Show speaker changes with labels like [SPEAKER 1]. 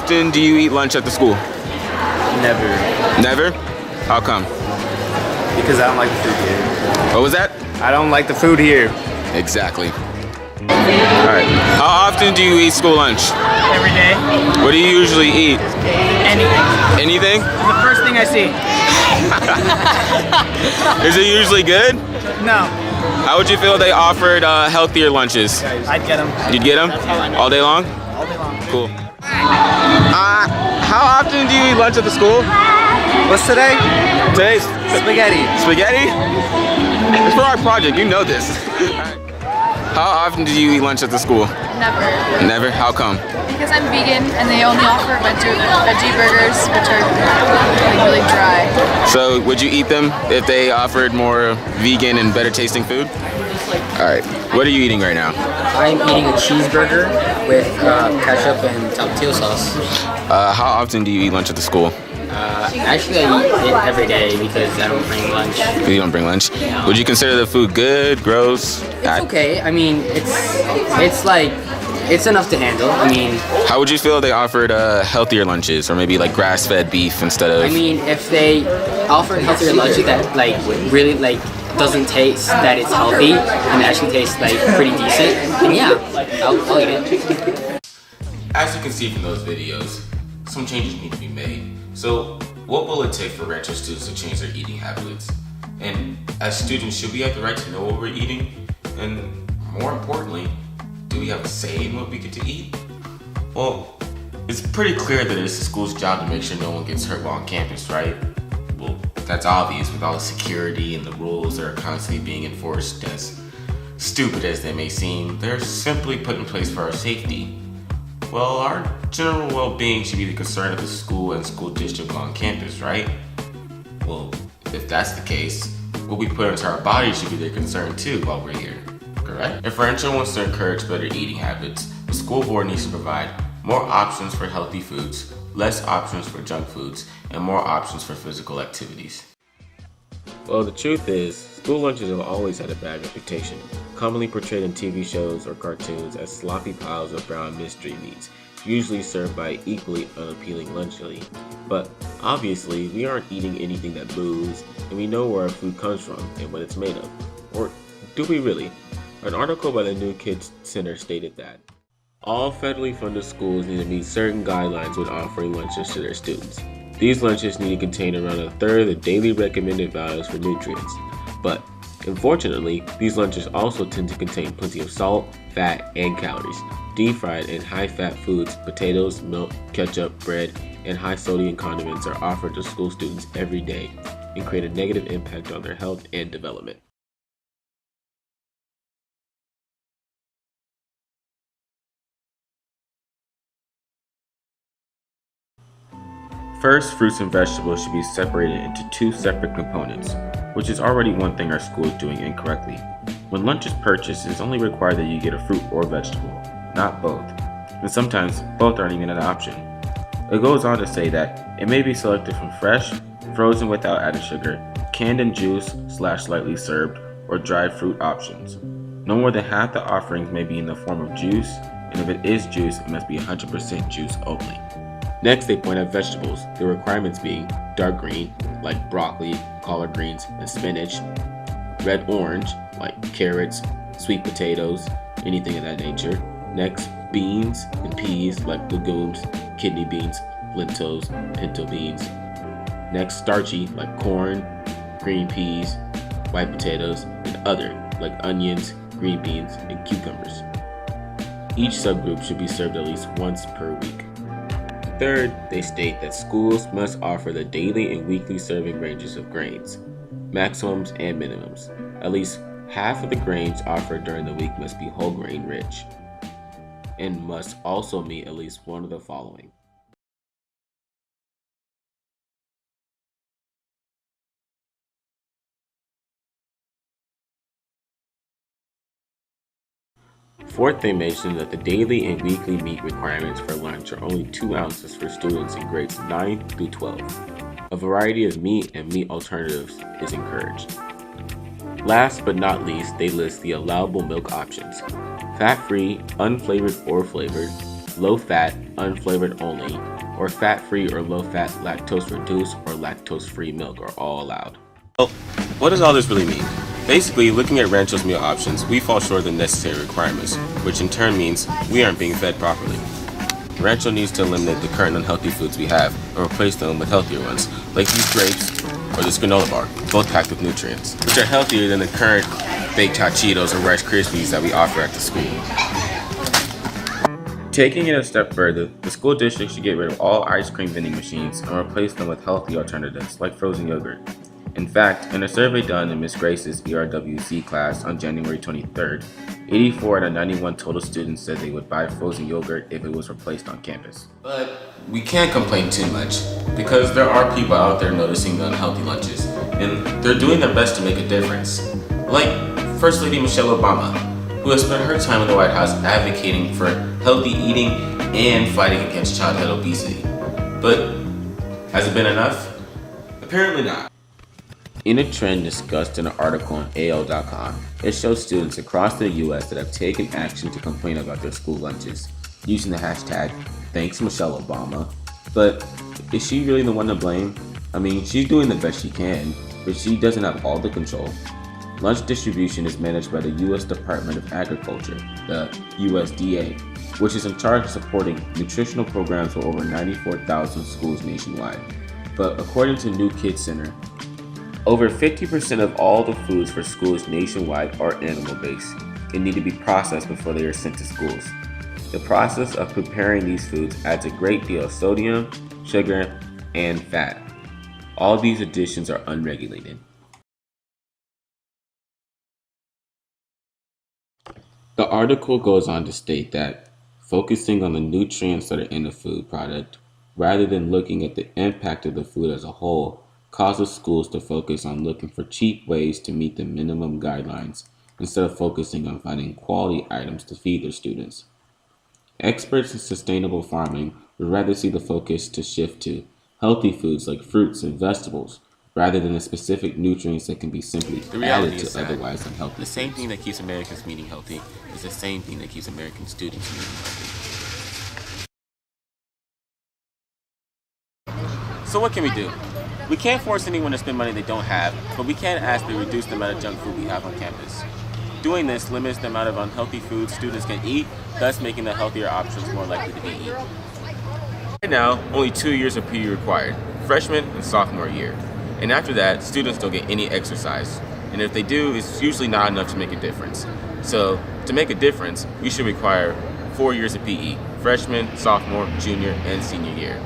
[SPEAKER 1] often do you eat lunch at the school?
[SPEAKER 2] Never.
[SPEAKER 1] Never? How come?
[SPEAKER 2] Because I don't like the food here.
[SPEAKER 1] What was that?
[SPEAKER 2] I don't like the food here.
[SPEAKER 1] Exactly. Alright. How often do you eat school lunch?
[SPEAKER 3] Every day.
[SPEAKER 1] What do you usually eat?
[SPEAKER 3] Anything.
[SPEAKER 1] Anything?
[SPEAKER 3] It's the first thing I see.
[SPEAKER 1] Is it usually good?
[SPEAKER 3] No.
[SPEAKER 1] How would you feel if they offered healthier lunches?
[SPEAKER 3] I'd get them.
[SPEAKER 1] You'd get them? All day long?
[SPEAKER 3] All day long.
[SPEAKER 1] Cool. How often do you eat lunch at the school?
[SPEAKER 2] What's today?
[SPEAKER 1] Today's
[SPEAKER 2] Spaghetti.
[SPEAKER 1] spaghetti? It's for our project, you know this. How often do you eat lunch at the school?
[SPEAKER 4] Never.
[SPEAKER 1] Never? How come?
[SPEAKER 4] Because I'm vegan and they only offer veggie burgers, which are like really dry.
[SPEAKER 1] So would you eat them if they offered more vegan and better tasting food? Alright, what are you eating right now?
[SPEAKER 5] I'm eating a cheeseburger with ketchup and tomato sauce.
[SPEAKER 1] How often do you eat lunch at the school?
[SPEAKER 5] Actually, I eat it every day because I don't bring lunch.
[SPEAKER 1] You don't bring lunch? Would you consider the food good, gross?
[SPEAKER 5] It's okay. I mean, it's like, it's enough to handle. I mean,
[SPEAKER 1] How would you feel if they offered healthier lunches, or maybe like grass-fed beef instead of?
[SPEAKER 5] I mean, if they offer healthier lunches that like really like doesn't taste that it's healthy and actually tastes like pretty decent, then yeah, I'll eat it.
[SPEAKER 1] As you can see from those videos, some changes need to be made. So what will it take for Rancho students to change their eating habits? And as students, should we have the right to know what we're eating? And more importantly, do we have a say in what we get to eat? Well, it's pretty clear that it's the school's job to make sure no one gets hurt while on campus, right? Well, that's obvious with all the security and the rules that are constantly being enforced. As stupid as they may seem, they're simply put in place for our safety. Well, our general well-being should be the concern of the school and school district on campus, right? Well, if that's the case, what we put into our bodies should be their concern too while we're here, correct? If Rancho wants to encourage better eating habits, the school board needs to provide more options for healthy foods, less options for junk foods, and more options for physical activities. Well, the truth is, school lunches have always had a bad reputation, commonly portrayed in TV shows or cartoons as sloppy piles of brown mystery meats, usually served by equally unappealing lunch lady. But obviously, we aren't eating anything that moves, and we know where our food comes from and what it's made of. Or do we really? An article by the New Kids Center stated that all federally funded schools need to meet certain guidelines when offering lunches to their students. These lunches need to contain around a third of the daily recommended values for nutrients. But unfortunately, these lunches also tend to contain plenty of salt, fat, and calories. Deep-fried and high-fat foods, potatoes, milk, ketchup, bread, and high-sodium condiments are offered to school students every day and create a negative impact on their health and development. First, fruits and vegetables should be separated into two separate components, which is already one thing our school is doing incorrectly. When lunch is purchased, it's only required that you get a fruit or vegetable, not both. And sometimes both aren't even an option. It goes on to say that it may be selected from fresh, frozen without added sugar, canned and juice / lightly served, or dried fruit options. No more than half the offerings may be in the form of juice, and if it is juice, it must be 100% juice only. Next, they point out vegetables, the requirements being dark green, like broccoli, collard greens, and spinach, red-orange, like carrots, sweet potatoes, anything of that nature. Next, beans and peas, like legumes, kidney beans, lentils, pinto beans. Next, starchy, like corn, green peas, white potatoes, and other, like onions, green beans, and cucumbers. Each subgroup should be served at least once per week. Third, they state that schools must offer the daily and weekly serving ranges of grains, maximums and minimums. At least half of the grains offered during the week must be whole grain rich, and must also meet at least one of the following. Fourth, they mentioned that the daily and weekly meat requirements for lunch are only 2 ounces for students in grades 9 through 12. A variety of meat and meat alternatives is encouraged. Last but not least, they list the allowable milk options: fat-free, unflavored or flavored, low-fat, unflavored only, or fat-free or low-fat, lactose-reduced, or lactose-free milk are all allowed. Well, what does all this really mean? Basically, looking at Rancho's meal options, we fall short of the necessary requirements, which in turn means we aren't being fed properly. Rancho needs to eliminate the current unhealthy foods we have and replace them with healthier ones, like these grapes or this granola bar, both packed with nutrients, which are healthier than the current baked hot Cheetos or Rice Krispies that we offer at the school. Taking it a step further, the school district should get rid of all ice cream vending machines and replace them with healthy alternatives like frozen yogurt. In fact, in a survey done in Ms. Grace's ERWC class on January 23rd, 84 out of 91 total students said they would buy frozen yogurt if it was replaced on campus. But we can't complain too much, because there are people out there noticing the unhealthy lunches, and they're doing their best to make a difference. Like First Lady Michelle Obama, who has spent her time in the White House advocating for healthy eating and fighting against childhood obesity. But has it been enough? Apparently not. In a trend discussed in an article on AL.com, it shows students across the US that have taken action to complain about their school lunches, using the hashtag Thanks Michelle Obama. But is she really the one to blame? I mean, she's doing the best she can, but she doesn't have all the control. Lunch distribution is managed by the US Department of Agriculture, the USDA, which is in charge of supporting nutritional programs for over 94,000 schools nationwide. But according to New Kids Center, over 50% of all the foods for schools nationwide are animal-based and need to be processed before they are sent to schools. The process of preparing these foods adds a great deal of sodium, sugar, and fat. All these additions are unregulated. The article goes on to state that focusing on the nutrients that are in the food product, rather than looking at the impact of the food as a whole, causes schools to focus on looking for cheap ways to meet the minimum guidelines instead of focusing on finding quality items to feed their students. Experts in sustainable farming would rather see the focus to shift to healthy foods like fruits and vegetables rather than the specific nutrients that can be simply added to otherwise unhealthy. The same thing that keeps Americans eating healthy is the same thing that keeps American students eating healthy. So what can we do? We can't force anyone to spend money they don't have, but we can ask they reduce the amount of junk food we have on campus. Doing this limits the amount of unhealthy food students can eat, thus making the healthier options more likely to be eaten. Right now, only 2 years of PE required, freshman and sophomore year. And after that, students don't get any exercise. And if they do, it's usually not enough to make a difference. So, to make a difference, we should require 4 years of PE, freshman, sophomore, junior, and senior year.